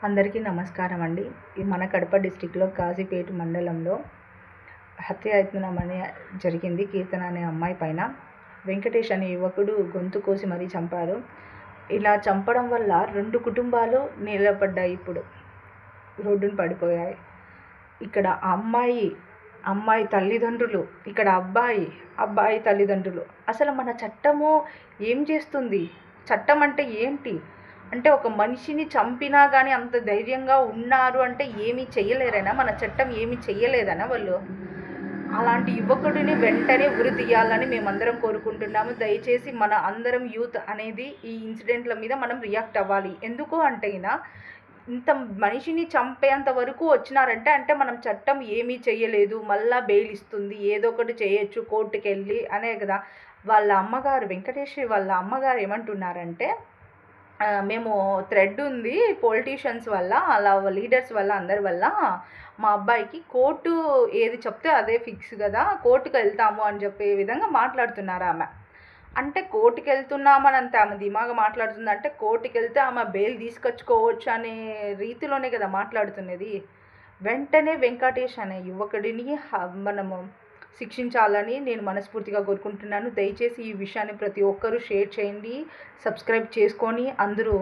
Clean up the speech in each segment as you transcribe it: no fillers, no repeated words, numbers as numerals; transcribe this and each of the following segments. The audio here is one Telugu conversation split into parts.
అందరికీ నమస్కారం అండి. ఈ మన కడప డిస్ట్రిక్ట్లో కాజీపేట మండలంలో హత్యాయత్నం జరిగింది. కీర్తన అనే అమ్మాయి పైన వెంకటేష్ అనే యువకుడు గొంతు కోసి మరీ చంపారు. ఇలా చంపడం వల్ల 2 కుటుంబాలు నిలబడ్డాయి. ఇప్పుడు రోడ్డున పడిపోయాయి. ఇక్కడ అమ్మాయి తల్లిదండ్రులు, ఇక్కడ అబ్బాయి తల్లిదండ్రులు. అసలు మన చట్టము ఏం చేస్తుంది? చట్టం అంటే ఏంటి? అంటే ఒక మనిషిని చంపినా కానీ అంత ధైర్యంగా ఉన్నారు అంటే ఏమీ చెయ్యలేరనా? మన చట్టం ఏమీ చెయ్యలేదనా వాళ్ళు? అలాంటి యువకుడిని వెంటనే ఉరి తీయాలని మేమందరం కోరుకుంటున్నాము. దయచేసి మన అందరం యూత్ అనేది ఈ ఇన్సిడెంట్ల మీద మనం రియాక్ట్ అవ్వాలి. ఎందుకు అంటే ఇంత మనిషిని చంపేంత వరకు వచ్చినారంటే అంటే మనం చట్టం ఏమీ చెయ్యలేదు, మళ్ళా బెయిల్ ఇస్తుంది, ఏదో ఒకటి చేయొచ్చు కోర్టుకెళ్ళి అనే కదా. వాళ్ళ అమ్మగారు, వెంకటేష్ వాళ్ళ అమ్మగారు ఏమంటున్నారంటే, మేము థ్రెడ్ ఉంది పొలిటీషియన్స్ వల్ల, అలా లీడర్స్ వల్ల, అందరి వల్ల మా అబ్బాయికి కోర్టు ఏది చెప్తే అదే ఫిక్స్ కదా, కోర్టుకు వెళ్తాము అని చెప్పే విధంగా మాట్లాడుతున్నారు ఆమె. అంటే కోర్టుకి వెళ్తున్నామని అంత ఆమె ధీమాగా మాట్లాడుతుంది. అంటే కోర్టుకి వెళ్తే ఆమె బెయిల్ తీసుకొచ్చుకోవచ్చు అనే రీతిలోనే కదా మాట్లాడుతున్నది. వెంటనే వెంకటేష్ అనే యువకుడిని మనము శిక్షించాలని నేను మనస్ఫూర్తిగా కోరుకుంటున్నాను. దయచేసి ఈ విషయాన్ని ప్రతి ఒక్కరూ షేర్ చేయండి, సబ్స్క్రైబ్ చేసుకొని అందరూ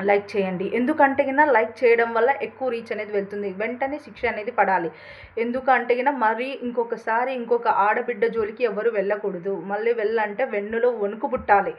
లైక్ చేయండి. ఎందుకంటే లైక్ చేయడం వల్ల ఎక్కువ రీచ్ అనేది వెళ్తుంది. వెంటనే శిక్ష అనేది పడాలి. ఎందుకంటే మరీ ఇంకొక ఆడబిడ్డ జోలికి ఎవరు వెళ్ళకూడదు. మళ్ళీ వెళ్ళంటే వెన్నులో వణుకు పుట్టాలి.